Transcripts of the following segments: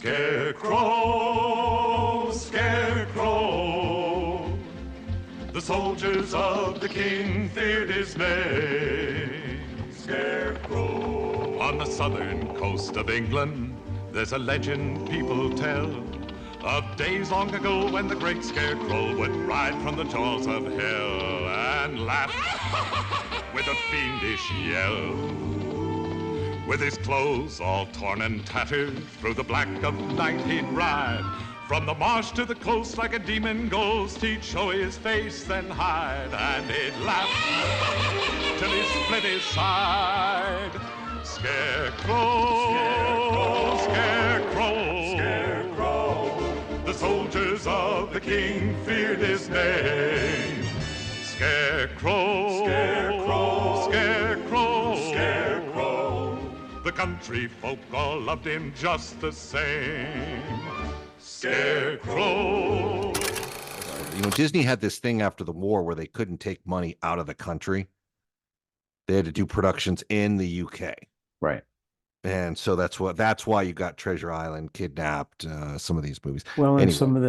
Scarecrow, Scarecrow, the soldiers of the king feared his name. Scarecrow. On the southern coast of England, there's a legend people tell of days long ago when the great Scarecrow would ride from the jaws of hell and laugh with a fiendish yell. With his clothes all torn and tattered, through the black of night he'd ride. From the marsh to the coast like a demon ghost, he'd show his face, then hide. And he'd laugh till he split his side. Scarecrow, Scarecrow, Scarecrow, the soldiers of the king feared his name. Scarecrow, Scarecrow, Scarecrow, Scarecrow, the country folk all loved him just the same. Scarecrow. You know, Disney had this thing after the war where they couldn't take money out of the country. They had to do productions in the UK. Right. And so that's why you got Treasure Island, Kidnapped, some of these movies. Well, and anyway, some of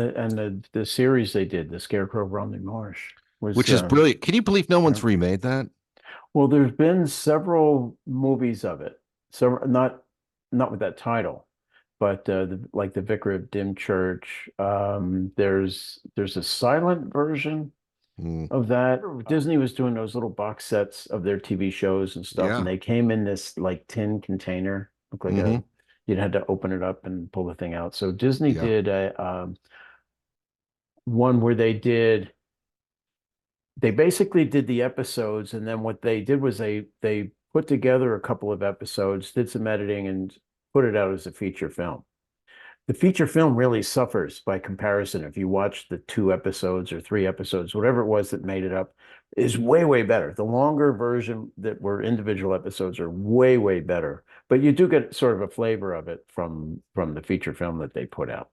the series they did, the Scarecrow, Romney, Marsh, which is brilliant. Can you believe no one's remade that? Well, there's been several movies of it. So not with that title, but like the Vicar of Dimchurch. There's a silent version of that. Disney was doing those little box sets of their TV shows and stuff, and they came in this like tin container, looked like you'd had to open it up and pull the thing out. So Disney did a one where they basically did the episodes, and then what they did was they put together a couple of episodes, did some editing, and put it out as a feature film. The feature film really suffers by comparison. If you watch the 2 episodes or 3 episodes, whatever it was that made it up, is way, way better. The longer version that were individual episodes are way, way better. But you do get sort of a flavor of it from the feature film that they put out.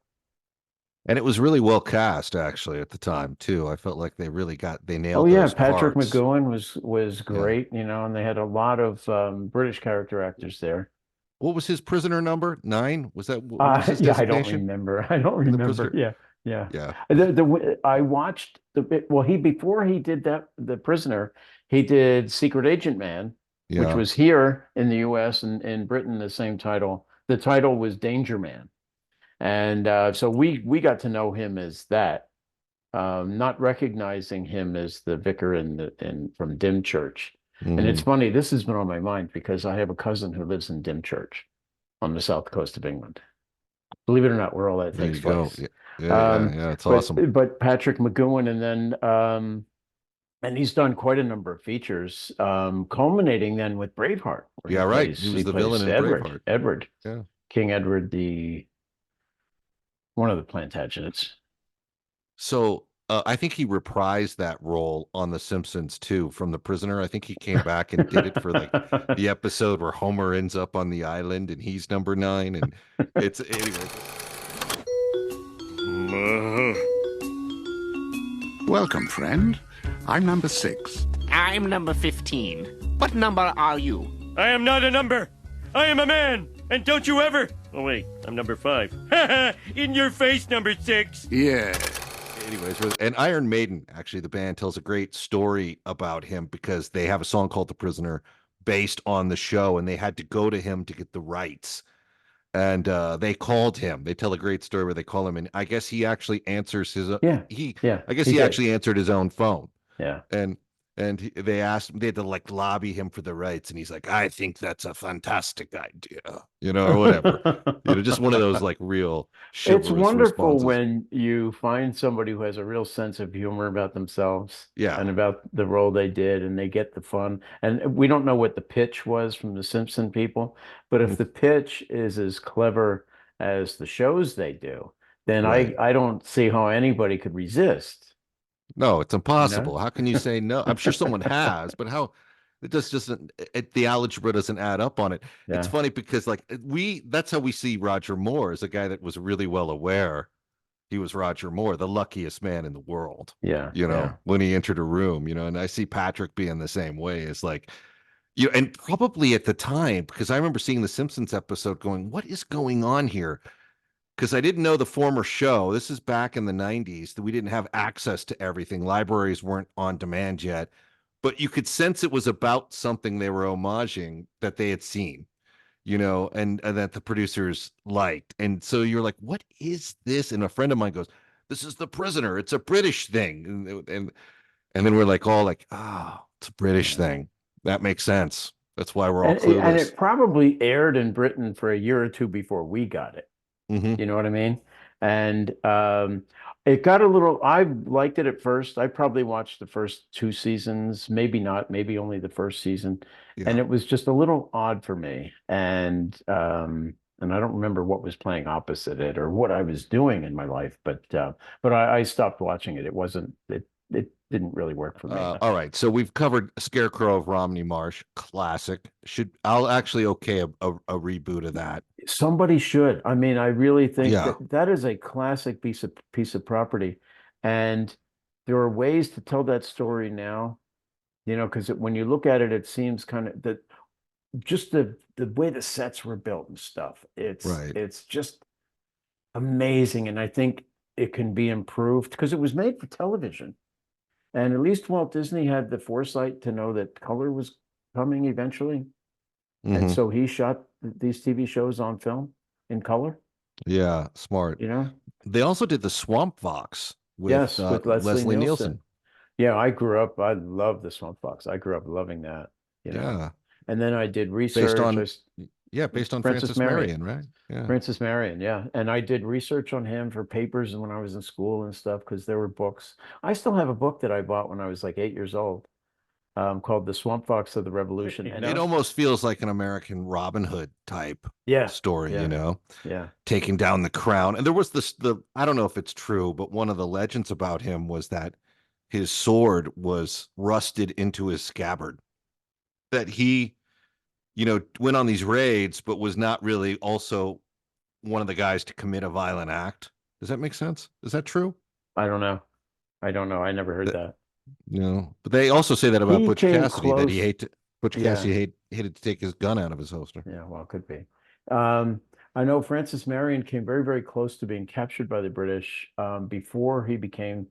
And it was really well cast, actually, at the time too. I felt like they nailed. Oh yeah, those Patrick parts. McGoohan was great, you know, and they had a lot of British character actors there. What was his prisoner number? 9? Was that? Was his I don't remember. Yeah. I watched before he did that, The Prisoner, he did Secret Agent Man, which was here in the U.S. and in Britain the same title. The title was Danger Man. And so we got to know him as that, not recognizing him as the vicar from Dimchurch. And it's funny, this has been on my mind because I have a cousin who lives in Dimchurch on the south coast of England. Believe it or not, where all that takes place. Yeah, it's awesome. But Patrick McGoohan, and then and he's done quite a number of features, culminating then with Braveheart. Yeah, right. He was the villain in Braveheart. Edward. Yeah. King Edward, one of the Plantagenets. So I think he reprised that role on The Simpsons too, from The Prisoner. I think he came back and did it for like the episode where Homer ends up on the island and he's number 9, and it's anyway. Welcome, friend. I'm number 6. I'm number 15. What number are you? I am not a number. I am a man. And don't you ever... Oh, wait. I'm number 5. In your face, number 6. Yeah. Anyways, and Iron Maiden, actually, the band tells a great story about him because they have a song called The Prisoner based on the show, and they had to go to him to get the rights. And they called him. They tell a great story where they call him, and I guess he actually answers his own. He actually answered his own phone. Yeah. They had to like lobby him for the rights, and he's like, I think that's a fantastic idea, or whatever. Just one of those like real it's wonderful responses. When you find somebody who has a real sense of humor about themselves and about the role they did, and they get the fun. And we don't know what the pitch was from the Simpson people, but if the pitch is as clever as the shows they do, then I don't see how anybody could resist. No, it's impossible. How can you say no? I'm sure someone has, but how it just doesn't, the algebra doesn't add up on it. Yeah. It's funny because that's how we see Roger Moore as a guy that was really well aware he was Roger Moore, the luckiest man in the world. Yeah. When he entered a room, and I see Patrick being the same way. It's like, and probably at the time, because I remember seeing the Simpsons episode going, what is going on here? because I didn't know the former show. This is back in the 90s that we didn't have access to everything. Libraries weren't on demand yet, but you could sense it was about something they were homaging that they had seen, and that the producers liked. And so you're like, what is this? And a friend of mine goes, this is The Prisoner. It's a British thing. And then we're like, all like, oh, it's a British thing. That makes sense. That's why we're all clueless. And it probably aired in Britain for a year or two before we got it. Mm-hmm. You know what I mean? And it got a little, I liked it at first. I probably watched the first 2 seasons, maybe not, maybe only the first season. Yeah. And it was just a little odd for me. And I don't remember what was playing opposite it or what I was doing in my life, but I stopped watching it. It didn't really work for me. All right, so we've covered Scarecrow of Romney Marsh, classic. I'll actually a reboot of that. Somebody should. I mean, I really think that is a classic piece of property, and there are ways to tell that story now. Because when you look at it, it seems kind of that just the way the sets were built and stuff. It's just amazing, and I think it can be improved because it was made for television. And at least Walt Disney had the foresight to know that color was coming eventually. Mm-hmm. And so he shot these TV shows on film in color. Yeah, smart. They also did the Swamp Fox with Leslie Nielsen. Yeah, I love the Swamp Fox. I grew up loving that. Yeah. And then I did research. Based on Francis Marion, right? Yeah. Francis Marion, yeah. And I did research on him for papers when I was in school and stuff because there were books. I still have a book that I bought when I was like 8 years old called The Swamp Fox of the Revolution. And it almost feels like an American Robin Hood type story, Yeah. Taking down the crown. And there was I don't know if it's true, but one of the legends about him was that his sword was rusted into his scabbard. That he went on these raids, but was not really also one of the guys to commit a violent act. Does that make sense? Is that true? I don't know. I never heard that. No, but they also say that about Butch Cassidy, that he hated to take his gun out of his holster. Yeah, well, it could be. I know Francis Marion came very, very close to being captured by the British before he became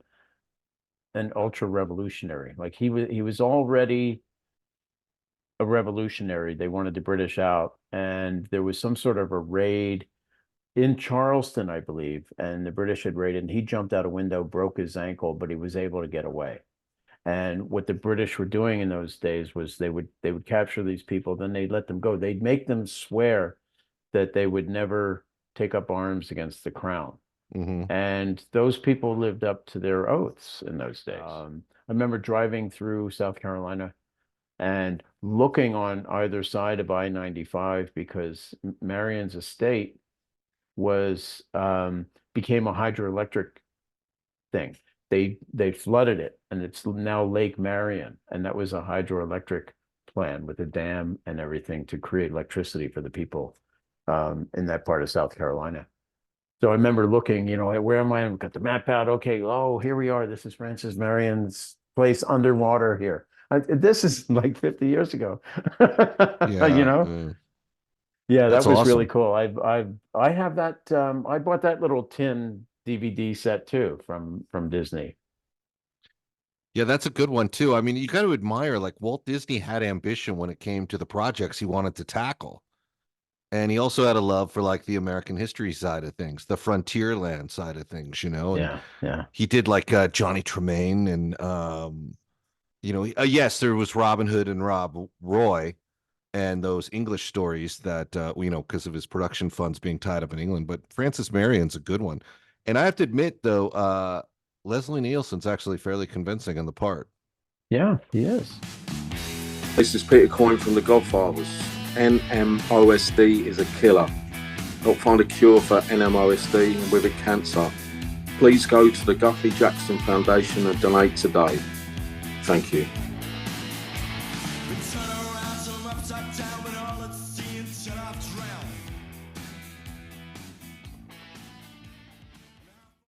an ultra revolutionary. Like he was already a revolutionary. They wanted the British out, and there was some sort of a raid in Charleston, I believe, and the British had raided, and he jumped out a window, broke his ankle, but he was able to get away. And what the British were doing in those days was they would capture these people, then they'd let them go. They'd make them swear that they would never take up arms against the crown. Mm-hmm. And those people lived up to their oaths in those days. I remember driving through South Carolina and looking on either side of I-95 because Marion's estate became a hydroelectric thing. They flooded it, and it's now Lake Marion, and that was a hydroelectric plan with a dam and everything to create electricity for the people in that part of South Carolina. So I remember looking, where am I? I've got the map out. Okay, here we are. This is Francis Marion's place underwater here. This is like 50 years ago. Yeah, that was awesome. Really cool. I have that. I bought that little tin DVD set too from Disney. Yeah, that's a good one too. I mean, you got to admire, like, Walt Disney had ambition when it came to the projects he wanted to tackle. And he also had a love for like the American history side of things, the frontierland side of things, And yeah. He did like Johnny Tremaine and yes, there was Robin Hood and Rob Roy and those English stories that, because of his production funds being tied up in England. But Francis Marion's a good one. And I have to admit, though, Leslie Nielsen's actually fairly convincing in the part. Yeah, he is. This is Peter Coyne from The Godfathers. NMOSD is a killer. Help find a cure for NMOSD and with it cancer. Please go to the Guthrie Jackson Foundation and donate today. Thank you.